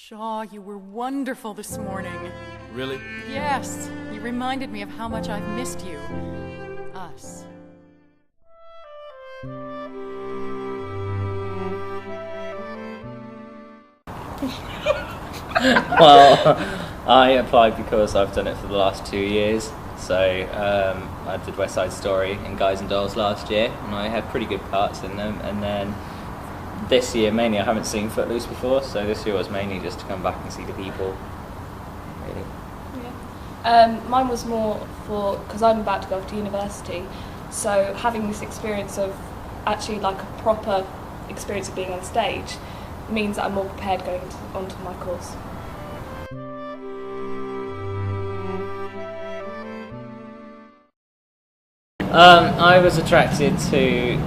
Shaw, you were wonderful this morning. Really? Yes, you reminded me of how much I've missed you. Us. Well, I applied because I've done it for the last 2 years. So I did West Side Story and Guys and Dolls last year, and I had pretty good parts in them. And then this year, mainly, I haven't seen Footloose before, so this year was mainly just to come back and see the people. Really. Yeah. Mine was more for, because I'm about to go off to university, so having this experience of actually like a proper experience of being on stage means that I'm more prepared going onto my course. I was attracted to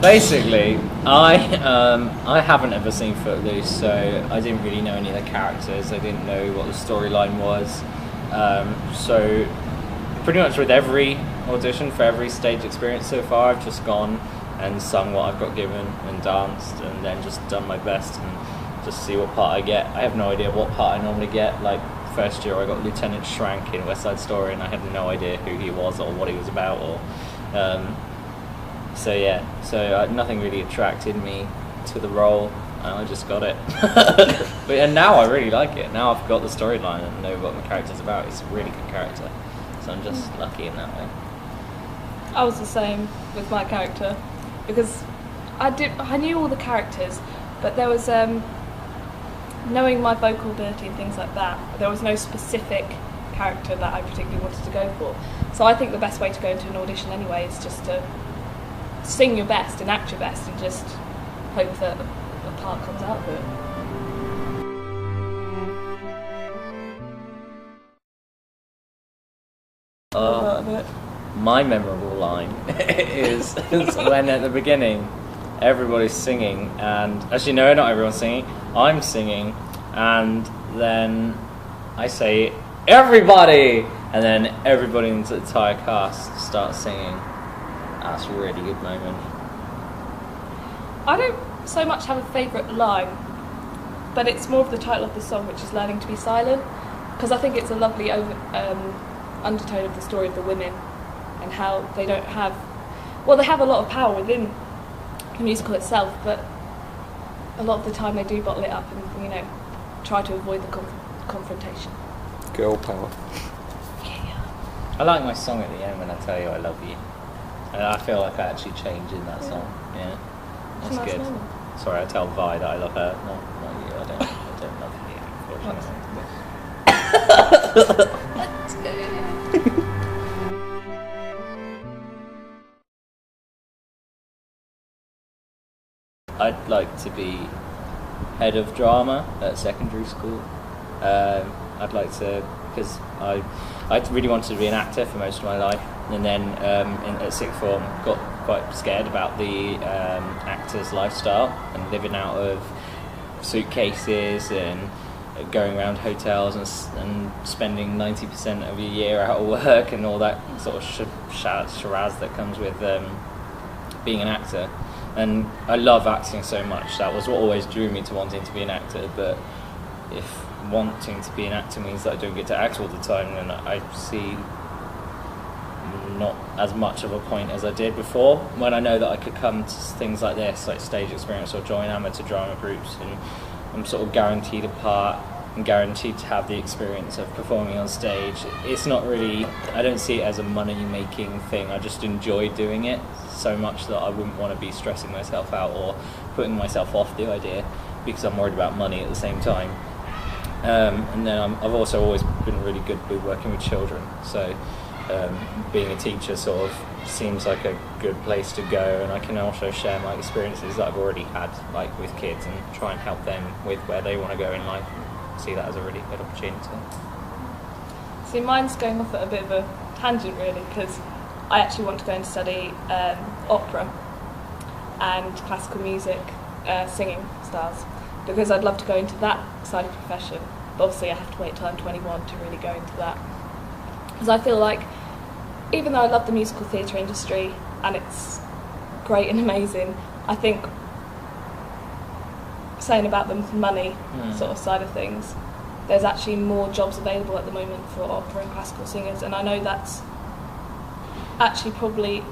Basically, I haven't ever seen Footloose, so I didn't really know any of the characters. I didn't know what the storyline was. So pretty much with every audition for every stage experience so far, I've just gone and sung what I've got given and danced, and then just done my best and just see what part I get. I have no idea what part I normally get. Like first year, I got Lieutenant Schrank in West Side Story, and I had no idea who he was or what he was about, or so nothing really attracted me to the role, and I just got it. And now I really like it. Now I've got the storyline and know what my character's about. It's a really good character, so I'm just lucky in that way. I was the same with my character, because I knew all the characters, but there was knowing my vocal ability and things like that, there was no specific character that I particularly wanted to go for. So I think the best way to go into an audition anyway is just to sing your best and act your best and just hope that a part comes out of it. My memorable line is when at the beginning everybody's singing, and actually no, not everyone's singing, I'm singing, and then I say everybody, and then everybody in the entire cast starts singing. That's a really good moment. I don't so much have a favourite line, but it's more of the title of the song, which is Learning to be Silent, because I think it's a lovely undertone of the story of the women and how they don't have, well, they have a lot of power within the musical itself, but a lot of the time they do bottle it up and, try to avoid the confrontation. Girl power. Yeah. I like my song at the end when I tell you I love you. And I feel like I actually change in that song. Yeah, that's Nice good. moment. Sorry, I tell Vi that I love her. Not you. I don't love you, unfortunately. I'd like to be head of drama at secondary school. I'd like to, because I really wanted to be an actor for most of my life, and then at sixth form got quite scared about the actor's lifestyle and living out of suitcases and going around hotels and spending 90% of your year out of work and all that sort of charades that comes with being an actor. And I love acting so much. That was what always drew me to wanting to be an actor. But if wanting to be an actor means that I don't get to act all the time, then I see not as much of a point as I did before, when I know that I could come to things like this, like stage experience, or join amateur drama groups, and I'm sort of guaranteed a part and guaranteed to have the experience of performing on stage. It's not really, I don't see it as a money-making thing. I just enjoy doing it so much that I wouldn't want to be stressing myself out or putting myself off the idea, because I'm worried about money at the same time. And then I've also always been really good with working with children, so being a teacher sort of seems like a good place to go, and I can also share my experiences that I've already had, like with kids, and try and help them with where they want to go in life. See that as a really good opportunity. See, mine's going off at a bit of a tangent really, because I actually want to go and study opera and classical music, singing styles, because I'd love to go into that side of the profession. But obviously I have to wait till I'm 21 to really go into that, because I feel like, even though I love the musical theatre industry and it's great and amazing, I think saying about the money sort of side of things, there's actually more jobs available at the moment for opera and classical singers, and I know that's actually probably,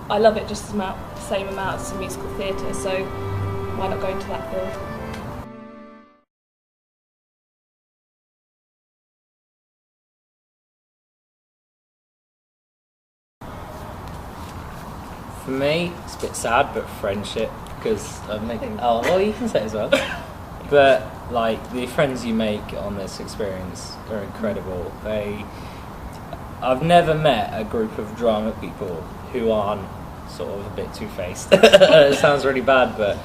I love it just the same amount as musical theatre, so why not go into that field? For me, it's a bit sad, but friendship, because I'm making. Oh, well, you can say it as well. But like the friends you make on this experience are incredible. I've never met a group of drama people who aren't sort of a bit two-faced. It sounds really bad, but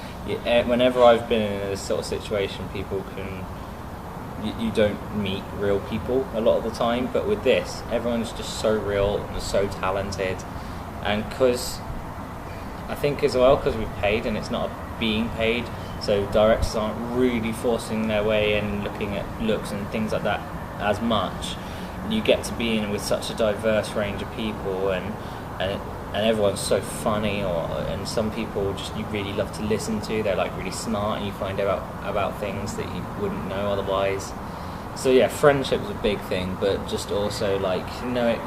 whenever I've been in this sort of situation, people can. You don't meet real people a lot of the time, but with this, everyone's just so real and so talented, and because. I think as well because we've paid and it's not being paid, so directors aren't really forcing their way in, looking at looks and things like that as much. You get to be in with such a diverse range of people, and everyone's so funny, and some people just you really love to listen to. They're like really smart, and you find out about things that you wouldn't know otherwise. So yeah, friendship's a big thing, but just also like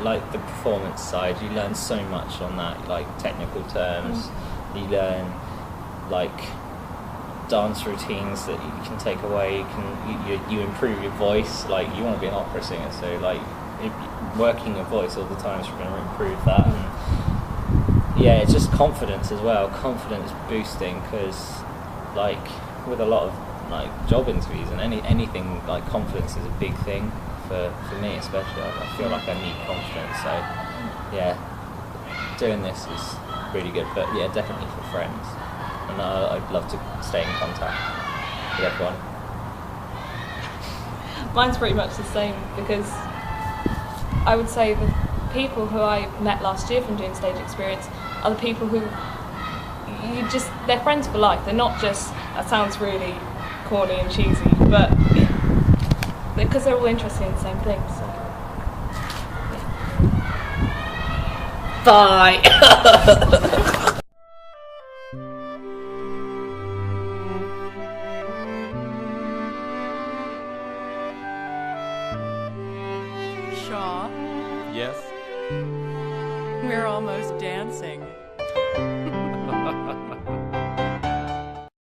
like the performance side, you learn so much on that, like technical terms. You learn like dance routines that you can take away. You improve your voice. Like you want to be an opera singer, so like working your voice all the time is going to improve that. And yeah, it's just confidence as well. Confidence boosting, because like with a lot of like job interviews and anything, like confidence is a big thing for me especially. I feel like I need confidence, so yeah, doing this is really good, but yeah, definitely for friends, and I'd love to stay in contact with everyone. Mine's pretty much the same, because I would say the people who I met last year from doing stage experience are the people who they're friends for life. They're not just, that sounds really corny and cheesy, but because they're all interested in the same thing. So. Bye. Shaw, Yes? we're almost dancing.